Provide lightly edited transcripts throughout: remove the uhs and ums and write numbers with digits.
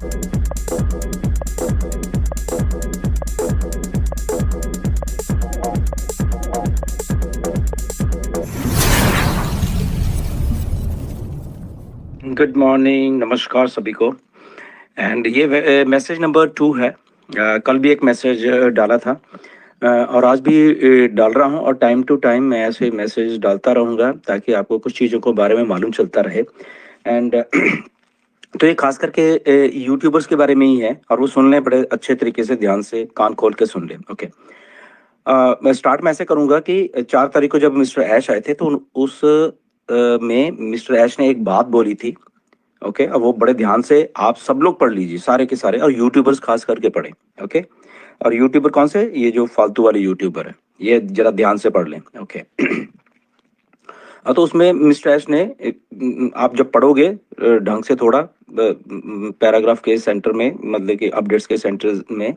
Good morning, नमस्कार सभी को। एंड ये मैसेज नंबर 2 है। कल भी एक मैसेज डाला था और आज भी डाल रहा हूँ, और टाइम टू टाइम मैं ऐसे मैसेज डालता रहूँगा ताकि आपको कुछ चीज़ों को बारे में मालूम चलता रहे। एंड तो ये खास करके यूट्यूबर्स के बारे में ही है, और वो सुन लें बड़े अच्छे तरीके से, ध्यान से कान खोल के सुन लें। ओके, मैं स्टार्ट में ऐसे करूँगा कि 4 तारीख को जब मिस्टर ऐश आए थे तो उस में मिस्टर ऐश ने एक बात बोली थी। ओके, अब वो बड़े ध्यान से आप सब लोग पढ़ लीजिए, सारे के सारे, और यूट्यूबर्स खास करके पढ़ें। ओके, और यूट्यूबर कौन से? ये जो फालतू वाले यूट्यूबर है, ये जरा ध्यान से पढ़ लें। ओके तो उसमें मिस्टर एस ने आप जब पढ़ोगे ढंग से, थोड़ा पैराग्राफ के सेंटर में, मतलब कि अपडेट्स के सेंटर में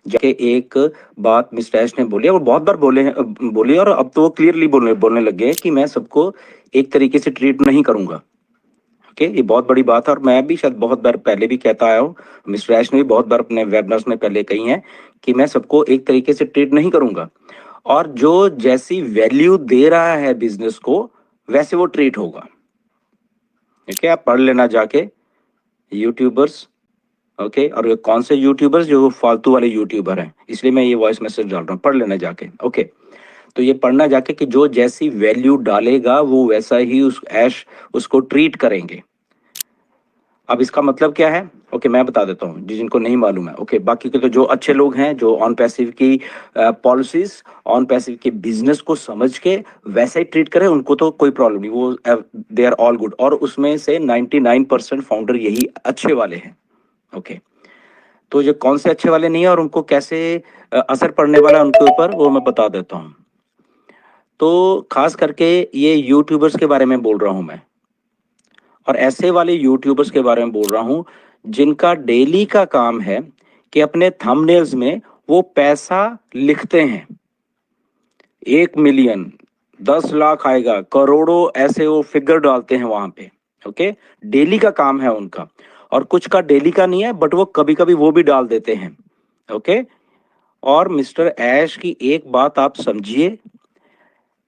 जाके एक बात मिस्टर एस ने बोली, और बहुत बार बोली, और अब तो वो क्लियरली बोलने लग गए कि मैं सबको एक तरीके से ट्रीट नहीं करूंगा। ओके, ये बहुत बड़ी बात है, और मैं भी शायद बहुत बार पहले भी कहता आया हूँ, मिस्टर ऐश ने भी बहुत बार अपने वेबनार्स में पहले कही है कि मैं सबको एक तरीके से ट्रीट नहीं करूंगा, और जो जैसी वैल्यू दे रहा है बिजनेस को वैसे वो ट्रीट होगा। ओके, आप पढ़ लेना जाके यूट्यूबर्स। ओके, और ये कौन से यूट्यूबर्स? जो फालतू वाले यूट्यूबर हैं, इसलिए मैं ये वॉइस मैसेज डाल रहा हूँ, पढ़ लेना जाके। ओके, तो ये पढ़ना जाके कि जो जैसी वैल्यू डालेगा वो वैसा ही उस ऐश उसको ट्रीट करेंगे। अब इसका मतलब क्या है? ओके, मैं बता देता हूँ जिनको नहीं मालूम है। ओके, बाकी के तो जो अच्छे लोग हैं, जो ऑन पैसिव की पॉलिसीज, ऑन पैसिव के बिजनेस को समझ के वैसा ही ट्रीट करें, उनको तो कोई प्रॉब्लम नहीं, वो दे आर ऑल गुड, और उसमें से 99% फाउंडर यही अच्छे वाले हैं। ओके, तो जो कौन से अच्छे वाले नहीं है और उनको कैसे असर पड़ने वाला है उनके ऊपर, वो मैं बता देता हूँ। तो खास करके ये यूट्यूबर्स के बारे में बोल रहा हूँ मैं, और ऐसे वाले यूट्यूबर्स के बारे में बोल रहा हूं जिनका डेली का काम है कि अपने थंबनेल्स में वो पैसा लिखते हैं। 1 मिलियन, 10 लाख आएगा, करोड़ों, ऐसे वो फिगर डालते हैं वहां पे। ओके, डेली का काम है उनका, और कुछ का डेली का नहीं है, बट वो कभी कभी वो भी डाल देते हैं। ओके, और मिस्टर ऐश की एक बात आप समझिए,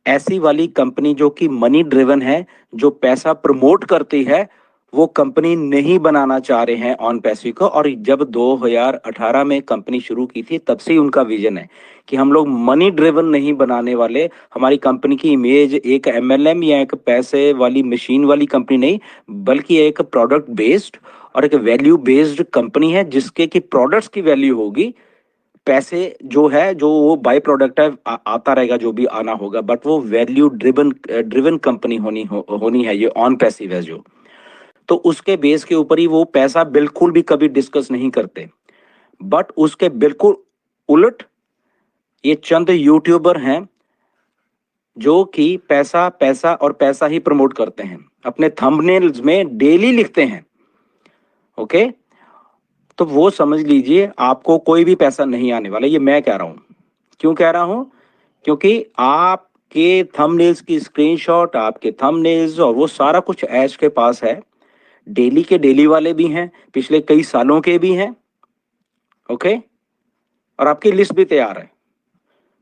ऐसी वाली कंपनी जो कि मनी ड्रिवन है, जो पैसा प्रमोट करती है, वो कंपनी नहीं बनाना चाह रहे हैं ऑन पैसिव को। और जब 2018 में कंपनी शुरू की थी तब से ही उनका विजन है कि हम लोग मनी ड्रिवन नहीं बनाने वाले। हमारी कंपनी की इमेज एक एमएलएम या एक पैसे वाली मशीन वाली कंपनी नहीं, बल्कि एक प्रोडक्ट बेस्ड और एक वैल्यू बेस्ड कंपनी है, जिसके की प्रोडक्ट्स की वैल्यू होगी। पैसे जो है, जो वो बाय प्रोडक्ट है, आता रहेगा जो भी आना होगा, बट वो वैल्यू ड्रिवन कंपनी होनी है ये ऑन पैसिव है जो। तो उसके बेस के ऊपर ही वो पैसा बिल्कुल भी कभी डिस्कस नहीं करते। बट उसके बिल्कुल उलट ये चंद यूट्यूबर हैं जो कि पैसा पैसा और पैसा ही प्रमोट करते हैं, अपने थंबनेल्स में डेली लिखते हैं। ओके, तो वो समझ लीजिए आपको कोई भी पैसा नहीं आने वाला, ये मैं कह रहा हूं। क्यों कह रहा हूं? क्योंकि आपके थंबनेल्स की स्क्रीनशॉट, आपके थंबनेल्स और वो सारा कुछ ऐश के पास है। डेली के डेली वाले भी हैं, पिछले कई सालों के भी हैं। ओके, और आपकी लिस्ट भी तैयार है।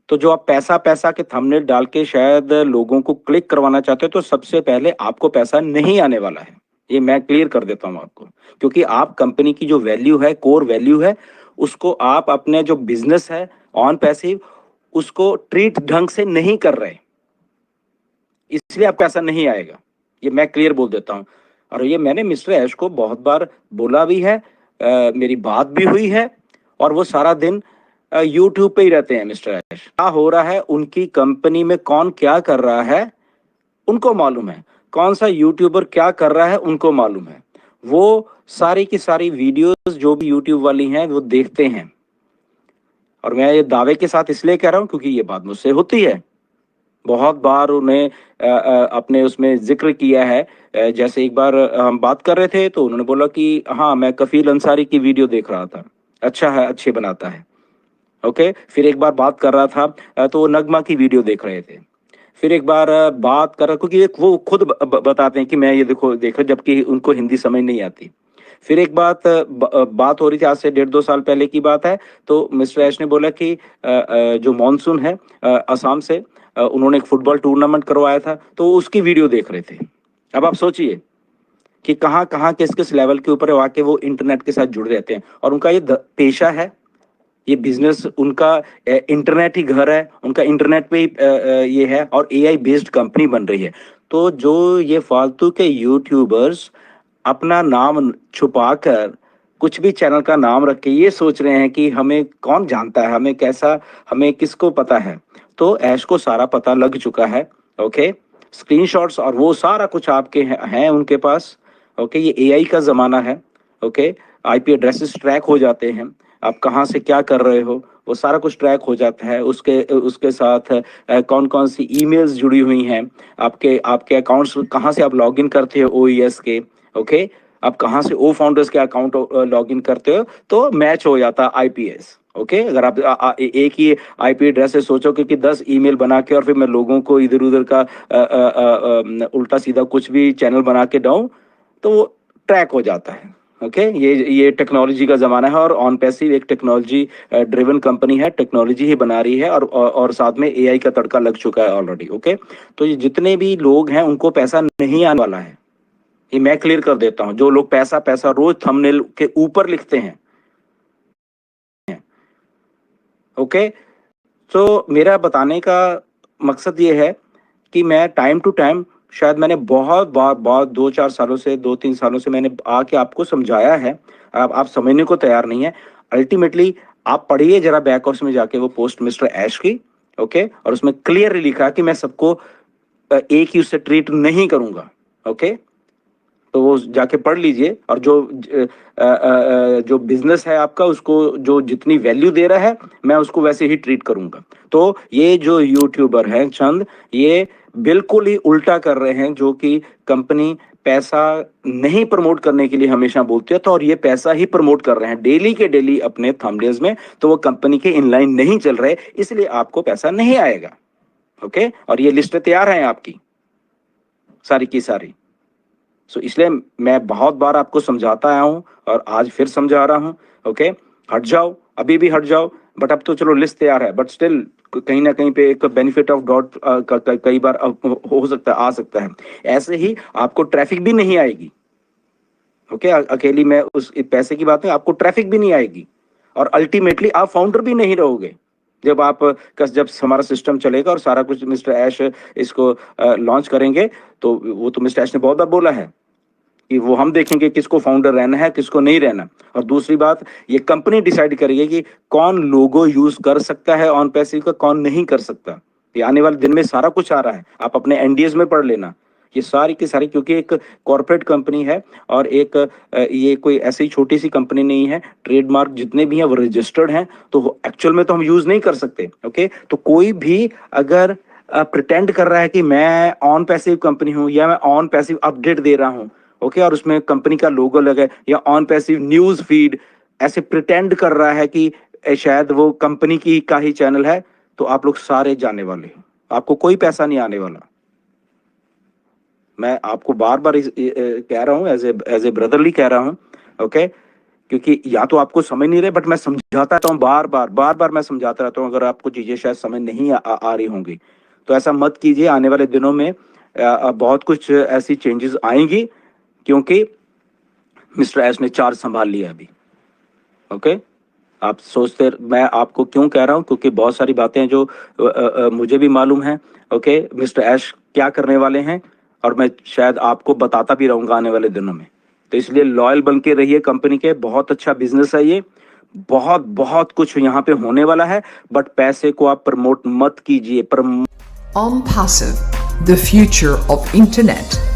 तो जो आप पैसा पैसा के थंबनेल डाल के शायद लोगों को क्लिक करवाना चाहते हो, तो सबसे पहले आपको पैसा नहीं आने वाला है, ये मैं क्लियर कर देता हूं आपको। क्योंकि आप कंपनी की जो वैल्यू है, कोर वैल्यू है, उसको आप अपने जो बिजनेस है ऑन पैसिव, उसको ट्रीट ढंग से नहीं कर रहे, इसलिए आप पैसा नहीं आएगा, ये मैं क्लियर बोल देता हूं। और ये मैंने मिस्टर ऐश को बहुत बार बोला भी है, मेरी बात भी हुई है, और वो सारा दिन यूट्यूब पे ही रहते हैं। मिस्टर ऐश, क्या हो रहा है उनकी कंपनी में, कौन क्या कर रहा है उनको मालूम है, कौन सा यूट्यूबर क्या कर रहा है उनको मालूम है। वो सारी की सारी वीडियोस जो भी यूट्यूब वाली हैं वो देखते हैं, और मैं ये दावे के साथ इसलिए कह रहा हूं क्योंकि ये बात मुझसे होती है। बहुत बार उन्हें अपने उसमें जिक्र किया है। जैसे एक बार हम बात कर रहे थे तो उन्होंने बोला कि हाँ, मैं कफील अंसारी की वीडियो देख रहा था, अच्छा है, अच्छे बनाता है। ओके, फिर एक बार बात कर रहा था तो वो नगमा की वीडियो देख रहे थे। फिर एक बार बात कर रहा, क्योंकि वो खुद बताते हैं कि मैं ये देखो देख रहा, जबकि उनको हिंदी समझ नहीं आती। फिर एक बात हो रही थी, आज से 1.5-2 साल पहले की बात है, तो मिस्टर ऐश ने बोला कि जो मॉनसून है असम से, उन्होंने एक फुटबॉल टूर्नामेंट करवाया था, तो उसकी वीडियो देख रहे थे। अब आप सोचिए कि कहाँ कहाँ किस लेवल के ऊपर आके वो इंटरनेट के साथ जुड़ रहते हैं, और उनका ये पेशा है, ये बिजनेस उनका, इंटरनेट ही घर है उनका, इंटरनेट पे ही ये है, और एआई बेस्ड कंपनी बन रही है। तो जो ये फालतू के यूट्यूबर्स अपना नाम छुपाकर कुछ भी चैनल का नाम रख के ये सोच रहे हैं कि हमें कौन जानता है, हमें कैसा, हमें किसको पता है, तो ऐश को सारा पता लग चुका है। ओके, स्क्रीनशॉट्स और वो सारा कुछ आपके हैं उनके पास। ओके, ये एआई का जमाना है। ओके, आईपी एड्रेसेस ट्रैक हो जाते हैं, आप कहाँ से क्या कर रहे हो वो सारा कुछ ट्रैक हो जाता है। उसके साथ कौन कौन सी ईमेल्स जुड़ी हुई हैं, आपके आपके अकाउंट्स कहाँ से आप लॉगिन करते हो ओईएस के। ओके, आप कहाँ से ओ फाउंडर्स के अकाउंट लॉगिन करते हो, तो मैच हो जाता आईपीएस। ओके, अगर आप एक ही आईपी एड्रेस से सोचो कि 10 ईमेल बना के और फिर मैं लोगों को इधर उधर का उल्टा सीधा कुछ भी चैनल बना के डाऊं, तो वो ट्रैक हो जाता है। ओके, ये टेक्नोलॉजी का जमाना है, और ऑन पैसिव एक टेक्नोलॉजी ड्रिवन कंपनी है, टेक्नोलॉजी ही बना रही है, और साथ में एआई का तड़का लग चुका है ऑलरेडी। ओके, तो ये जितने भी लोग हैं उनको पैसा नहीं आने वाला है, ये मैं क्लियर कर देता हूं। जो लोग पैसा पैसा रोज थंबनेल के ऊपर लिखते हैं, ओके, तो मेरा बताने का मकसद ये है कि मैं टाइम टू टाइम, शायद मैंने बहुत बार 2-3 सालों से मैंने आके आपको समझाया है, आप समझने को तैयार नहीं है। अल्टीमेटली आप पढ़िए जरा बैक ऑफिस में जाके वो पोस्ट मिस्टर ऐश की। ओके, और उसमें क्लियरली लिखा कि मैं सबको एक ही उससे ट्रीट नहीं करूंगा। ओके, तो वो जाके पढ़ लीजिए, और जो बिजनेस है आपका, उसको जो जितनी वैल्यू दे रहा है मैं उसको वैसे ही ट्रीट करूंगा। तो ये जो यूट्यूबर हैं चंद, ये बिल्कुल ही उल्टा कर रहे हैं, जो कि कंपनी पैसा नहीं प्रमोट करने के लिए हमेशा बोलती है, तो और ये पैसा ही प्रमोट कर रहे हैं डेली के डेली अपने थंबनेल्स में, तो वो कंपनी के इनलाइन नहीं चल रहे, इसलिए आपको पैसा नहीं आएगा। ओके, और ये लिस्ट तैयार है आपकी सारी की सारी। सो इसलिए मैं बहुत बार आपको समझाता आया हूं, और आज फिर समझा रहा हूं। ओके, हट जाओ, अभी भी हट जाओ, बट अब तो चलो लिस्ट तैयार है, बट स्टिल कहीं ना कहीं पे एक बेनिफिट ऑफ डाउट कई बार हो सकता है, आ सकता है। ऐसे ही आपको ट्रैफिक भी नहीं आएगी। ओके, अकेली मैं उस पैसे की बात नहीं, आपको ट्रैफिक भी नहीं आएगी, और अल्टीमेटली आप फाउंडर भी नहीं रहोगे। जब हमारा सिस्टम चलेगा और सारा कुछ मिस्टर ऐश इसको लॉन्च करेंगे, तो वो तो मिस्टर ऐश ने बहुत बार बोला है कि वो हम देखेंगे किसको फाउंडर रहना है, किसको नहीं रहना। और दूसरी बात, ये कंपनी डिसाइड करेगी कि कौन लोगो यूज कर सकता है ऑन पैसिव का, कौन नहीं कर सकता। ये आने वाले दिन में सारा कुछ आ रहा है, आप अपने एनडीएस में पढ़ लेना ये सारी की सारी, क्योंकि एक कॉर्पोरेट कंपनी है, और ये कोई ऐसी छोटी सी कंपनी नहीं है। ट्रेडमार्क जितने भी हैं वो रजिस्टर्ड हैं, तो एक्चुअल में तो हम यूज नहीं कर सकते। ओके, तो कोई भी अगर प्रिटेंड कर रहा है कि मैं ऑन पैसिव कंपनी हूं, या मैं ऑन पैसिव अपडेट दे रहा हूं, ओके, और उसमें कंपनी का लोगो लगा, या ऑन पैसिव न्यूज फीड ऐसे प्रिटेंड कर रहा है कि शायद वो कंपनी की का ही चैनल है, तो आप लोग सारे जाने वाले हो, आपको कोई पैसा नहीं आने वाला। मैं आपको बार बार कह रहा हूं, एज ए ब्रदरली कह रहा हूं। ओके, क्योंकि या तो आपको समझ नहीं रहे, बट मैं समझाता रहता हूं, बार बार मैं समझाता रहता हूं। अगर आपको चीजें शायद समझ नहीं आ रही होंगी, तो ऐसा मत कीजिए। आने वाले दिनों में बहुत कुछ ऐसी चेंजेस आएंगी, क्योंकि मिस्टर एस ने चार्ज संभाल लिया अभी। ओके, आप सोचते, मैं आपको क्यों कह रहा हूं, क्योंकि बहुत सारी बातें जो मुझे भी मालूम है। ओके, मिस्टर एश क्या करने वाले हैं, और मैं शायद आपको बताता भी रहूंगा आने वाले दिनों में। तो इसलिए लॉयल बन के रहिए कंपनी के, बहुत अच्छा बिजनेस है ये, बहुत कुछ यहाँ पे होने वाला है, बट पैसे को आप प्रमोट मत कीजिए। OnPassive, the future of internet.